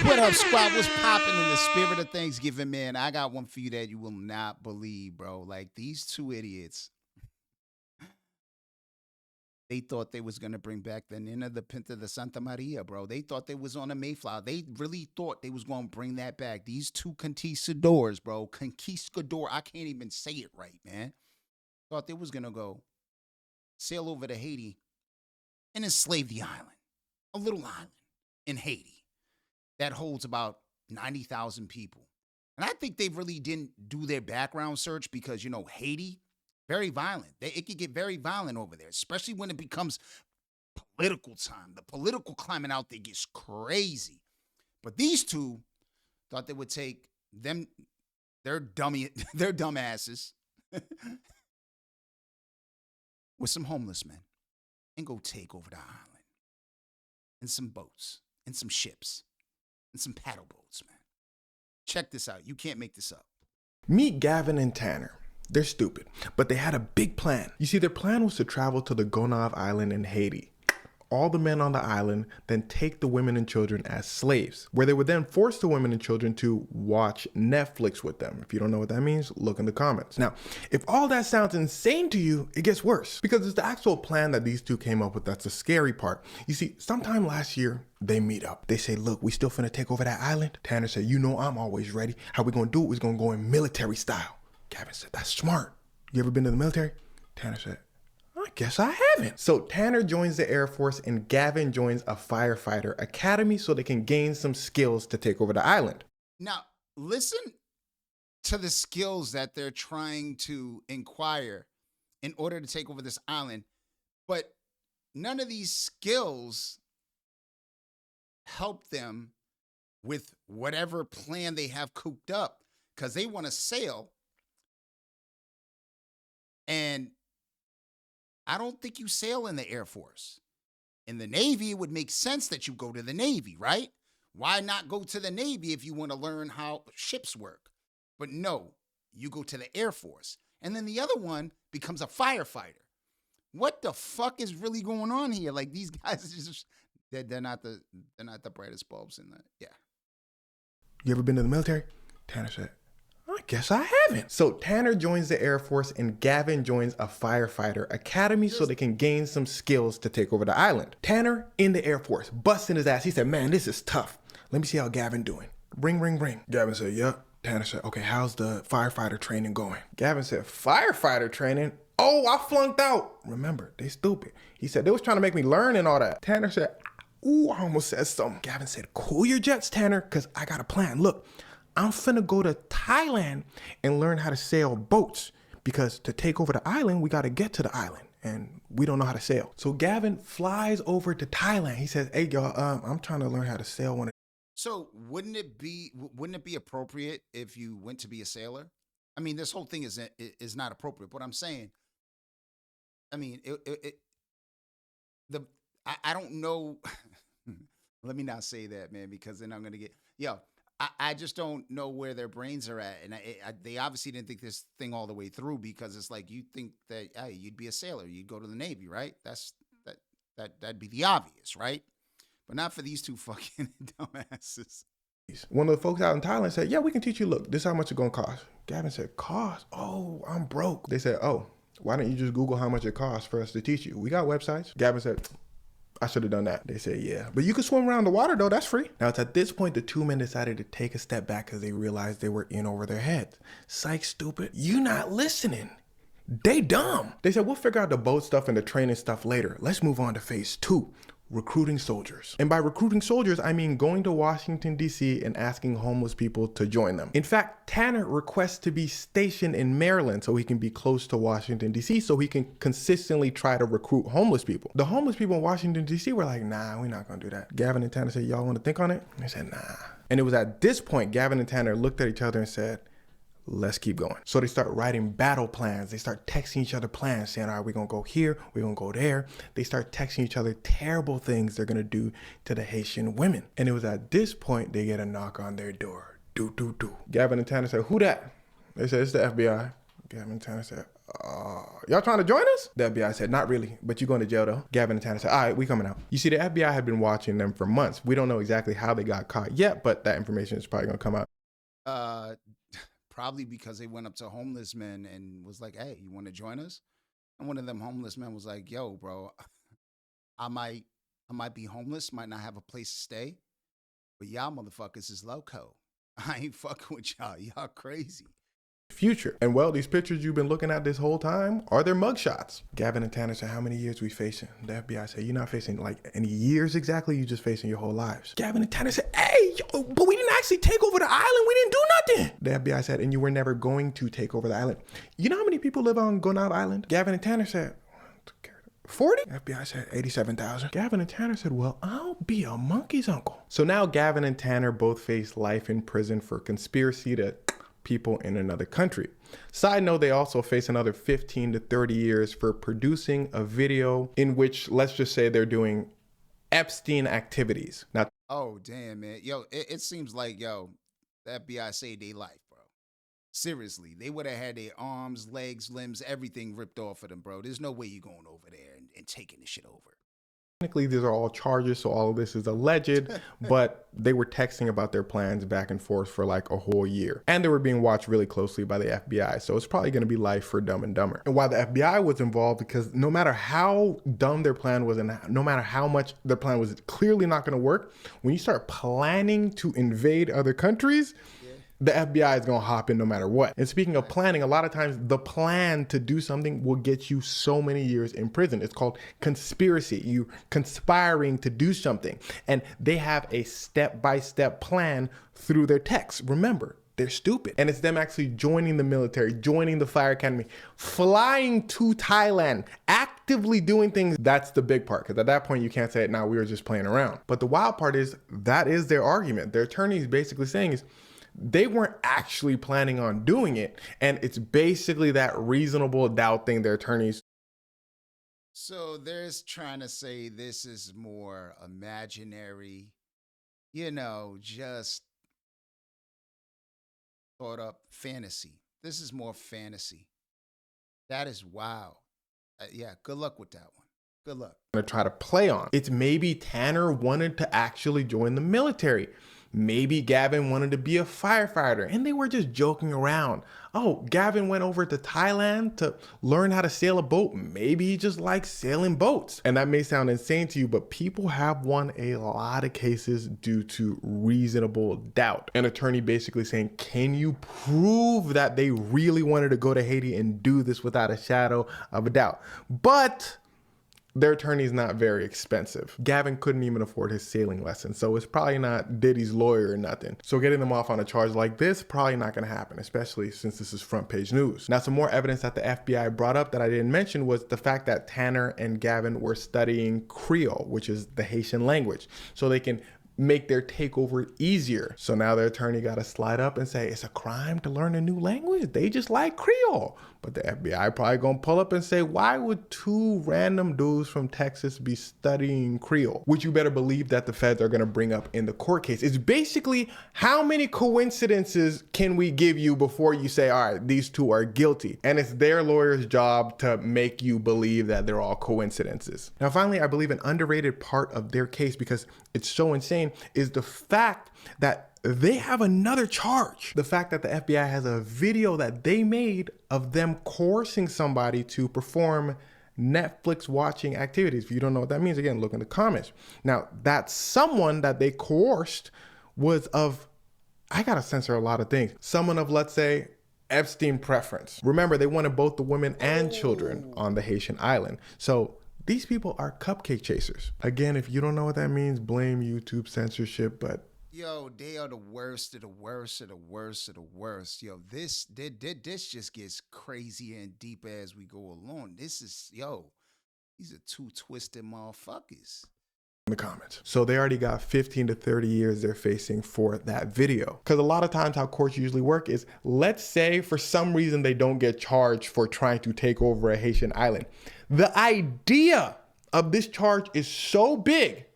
What up, squad? What's popping in the spirit of Thanksgiving, man? I got one for you that you will not believe, bro. Like these two idiots, they thought they was gonna bring back the Nina, the Pinta, the Santa Maria, bro. They thought they was on a Mayflower. They really thought they was gonna bring that back. These two conquistadors, bro. Conquistador. I can't even say it right, man. Thought they was gonna go sail over to Haiti and enslave the island, a little island in Haiti that holds about 90,000 people. And I think they really didn't do their background search because, Haiti, very violent. It could get very violent over there, especially when it becomes political time. The political climate out there gets crazy. But these two thought they would take them, their dummy, their dumbasses, with some homeless men and go take over the island and some boats and some ships and some paddle boats, man. Check this out. You can't make this up. Meet Gavin and Tanner. They're stupid, but they had a big plan. You see, their plan was to travel to the Gonaïves Island in Haiti. All the men on the island then take the women and children as slaves, where they would then force the women and children to watch Netflix with them. If you don't know what that means, look in the comments. Now, if all that sounds insane to you, it gets worse, because it's the actual plan that these two came up with that's the scary part. You see, sometime last year, they meet up. They say, look, we still finna take over that island. Tanner said, I'm always ready. How we gonna do it? We're gonna go in military style. Gavin said, that's smart. You ever been to the military? Tanner said, I guess I haven't. So Tanner joins the Air Force and Gavin joins a firefighter academy so they can gain some skills to take over the island. Now, listen to the skills that they're trying to inquire in order to take over this island. But none of these skills help them with whatever plan they have cooked up, because they want to sail. And I don't think you sail in the Air Force. In the Navy, it would make sense that you go to the Navy, right? Why not go to the Navy if you want to learn how ships work? But no, you go to the Air Force. And then the other one becomes a firefighter. What the fuck is really going on here? Like, these guys are just they're not the brightest bulbs in the You ever been to the military? Tanner said, I guess I haven't. So Tanner joins the Air Force and Gavin joins a firefighter academy so they can gain some skills to take over the island. Tanner in the Air Force, busting his ass. He said, man, this is tough. Let me see how Gavin doing. Ring, ring, ring. Gavin said, yep. Tanner said, okay, how's the firefighter training going? Gavin said, firefighter training? Oh, I flunked out. Remember, they stupid. He said, they was trying to make me learn and all that. Tanner said, ooh, I almost said something. Gavin said, cool your jets, Tanner, because I got a plan. Look, I'm finna go to Thailand and learn how to sail boats, because to take over the island, we gotta get to the island and we don't know how to sail. So Gavin flies over to Thailand. He says, hey y'all, I'm trying to learn how to sail one. So wouldn't it be appropriate if you went to be a sailor? I mean, this whole thing is not appropriate. But I'm saying, I mean, I don't know. Let me not say that, man, because then I'm gonna get I just don't know where their brains are at, and they obviously didn't think this thing all the way through, because it's like, you think that, hey, you'd be a sailor, you'd go to the Navy, right? That'd be the obvious, right? But not for these two fucking dumbasses. One of the folks out in Thailand said, yeah, we can teach you. Look, this is how much it's gonna cost. Gavin said, cost? Oh, I'm broke. They said, oh, why don't you just Google how much it costs for us to teach you? We got websites. Gavin said, I should have done that. They said, yeah. But you can swim around the water, though. That's free. Now, it's at this point the two men decided to take a step back because they realized they were in over their heads. Psych, stupid. You not listening. They dumb. They said, we'll figure out the boat stuff and the training stuff later. Let's move on to phase 2. Recruiting soldiers. And by recruiting soldiers, I mean going to Washington, D.C. and asking homeless people to join them. In fact, Tanner requests to be stationed in Maryland so he can be close to Washington, D.C. so he can consistently try to recruit homeless people. The homeless people in Washington, D.C. were like, nah, we're not gonna do that. Gavin and Tanner said, y'all wanna think on it? And they said, nah. And it was at this point, Gavin and Tanner looked at each other and said, let's keep going. So they start writing battle plans. They start texting each other plans saying, all right, we're gonna go here, we're gonna go there. They start texting each other terrible things they're gonna do to the Haitian women. And it was at this point they get a knock on their door. Do, do, do. Gavin and Tanner said, who that? They said, it's the FBI. Gavin and Tanner said, y'all trying to join us? The FBI said, not really, but you're going to jail though. Gavin and Tanner said, all right, we coming out. You see, the FBI had been watching them for months. We don't know exactly how they got caught yet, but that information is probably going to come out. Probably because they went up to homeless men and was like, hey, you want to join us? And one of them homeless men was like, yo, bro, I might be homeless, might not have a place to stay, but y'all motherfuckers is loco. I ain't fucking with y'all. Y'all crazy. Future. And well, these pictures you've been looking at this whole time are their mugshots. Gavin and Tanner said, how many years we facing? The FBI said, you're not facing like any years exactly, you're just facing your whole lives. Gavin and Tanner said, hey, yo, but we didn't actually take over the island. We didn't do nothing. The FBI said, and you were never going to take over the island. You know how many people live on Gunab Island? Gavin and Tanner said, 40? FBI said 87,000. Gavin and Tanner said, well, I'll be a monkey's uncle. So now Gavin and Tanner both face life in prison for conspiracy to people in another country. Side note, they also face another 15 to 30 years for producing a video in which, let's just say, they're doing Epstein activities. Now, oh, damn, man. Yo, it seems like, yo, the FBI saved their life, bro. Seriously, they would have had their arms, legs, limbs, everything ripped off of them, bro. There's no way you're going over there and taking this shit over. technically these are all charges, so all of this is alleged, but they were texting about their plans back and forth for like a whole year. And they were being watched really closely by the FBI, so it's probably gonna be life for Dumb and Dumber. And why the FBI was involved, because no matter how dumb their plan was and no matter how much their plan was clearly not gonna work, when you start planning to invade other countries, the FBI is going to hop in no matter what. And speaking of planning, a lot of times the plan to do something will get you so many years in prison. It's called conspiracy. You conspiring to do something. And they have a step-by-step plan through their texts. Remember, they're stupid. And it's them actually joining the military, joining the fire academy, flying to Thailand, actively doing things. That's the big part, because at that point you can't say, "Nah, we were just playing around." But the wild part is that is their argument. Their attorney is basically saying is, they weren't actually planning on doing it. And it's basically that reasonable doubt thing their attorneys. So there's trying to say this is more imaginary, you know, just thought up fantasy. This is more fantasy. That is wow. Yeah, good luck with that one. Good luck. To try to play on. It's maybe Tanner wanted to actually join the military. Maybe Gavin wanted to be a firefighter and they were just joking around. Oh, Gavin went over to Thailand to learn how to sail a boat. Maybe he just likes sailing boats. And that may sound insane to you, but people have won a lot of cases due to reasonable doubt. An attorney basically saying, can you prove that they really wanted to go to Haiti and do this without a shadow of a doubt? But their attorney's not very expensive. Gavin couldn't even afford his sailing lesson, so it's probably not Diddy's lawyer or nothing. So getting them off on a charge like this, probably not gonna happen, especially since this is front page news. Now, some more evidence that the FBI brought up that I didn't mention was the fact that Tanner and Gavin were studying Creole, which is the Haitian language, so they can make their takeover easier. So now their attorney got to slide up and say, it's a crime to learn a new language. They just like Creole. But the FBI probably gonna pull up and say, why would two random dudes from Texas be studying Creole? Which you better believe that the feds are gonna bring up in the court case. It's basically, how many coincidences can we give you before you say, all right, these two are guilty? And it's their lawyer's job to make you believe that they're all coincidences. Now, finally, I believe an underrated part of their case, because it's so insane, is the fact that they have another charge. The fact that the FBI has a video that they made of them coercing somebody to perform Netflix watching activities. If you don't know what that means, again, look in the comments. Now, that someone that they coerced was of, I gotta censor a lot of things. Someone of, let's say, Epstein preference. Remember, they wanted both the women and children on the Haitian island. So these people are cupcake chasers. Again, if you don't know what that means, blame YouTube censorship, but yo, they are the worst of the worst of the worst of the worst. Yo, this just gets crazier and deeper as we go along. This is, yo, these are two twisted motherfuckers. In the comments. So they already got 15 to 30 years they're facing for that video. Because a lot of times how courts usually work is, let's say for some reason they don't get charged for trying to take over a Haitian island. The idea of this charge is so big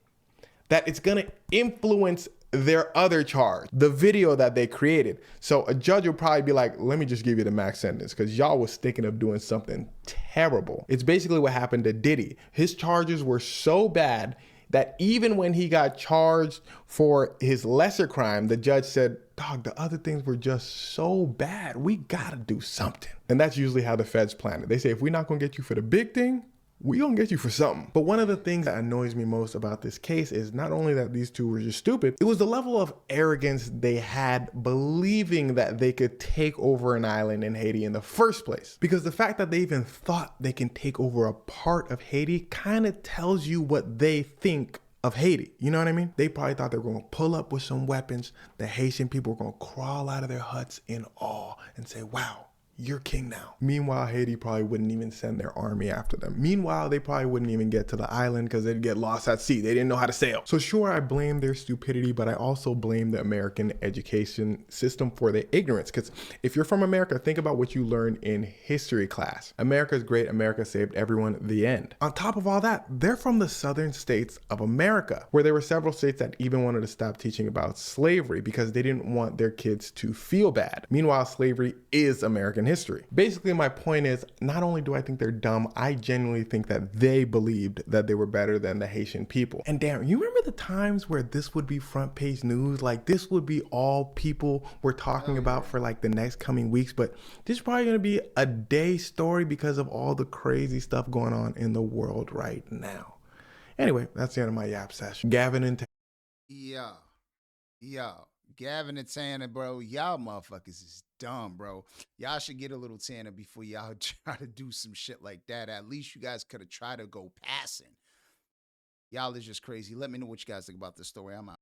that it's gonna influence their other charge, the video that they created. So a judge will probably be like, let me just give you the max sentence because y'all was thinking of doing something terrible. It's basically what happened to Diddy. His charges were so bad that even when he got charged for his lesser crime, the judge said, dog, the other things were just so bad. We gotta do something. And that's usually how the feds plan it. They say, if we're not gonna get you for the big thing, we gonna get you for something. But one of the things that annoys me most about this case is not only that these two were just stupid, it was the level of arrogance they had believing that they could take over an island in Haiti in the first place. Because the fact that they even thought they can take over a part of Haiti kind of tells you what they think of Haiti. You know what I mean? They probably thought they were going to pull up with some weapons. The Haitian people were going to crawl out of their huts in awe and say, wow, you're king now. Meanwhile, Haiti probably wouldn't even send their army after them. Meanwhile, they probably wouldn't even get to the island because they'd get lost at sea. They didn't know how to sail. So sure, I blame their stupidity, but I also blame the American education system for their ignorance. Because if you're from America, think about what you learned in history class. America's great. America saved everyone. The end. On top of all that, they're from the southern states of America, where there were several states that even wanted to stop teaching about slavery because they didn't want their kids to feel bad. Meanwhile, slavery is American history. Basically, my point is, not only do I think they're dumb, I genuinely think that they believed that they were better than the Haitian people. And damn, you remember the times where this would be front page news? Like this would be all people were talking about for like the next coming weeks, but this is probably gonna be a day story because of all the crazy stuff going on in the world right now. Anyway, that's the end of my yap session. Gavin and Yeah. Yeah. Gavin and Tanner, bro, y'all motherfuckers is dumb, bro. Y'all should get a little Tanner before y'all try to do some shit like that. At least you guys could have tried to go passing. Y'all is just crazy. Let me know what you guys think about this story. I'm out.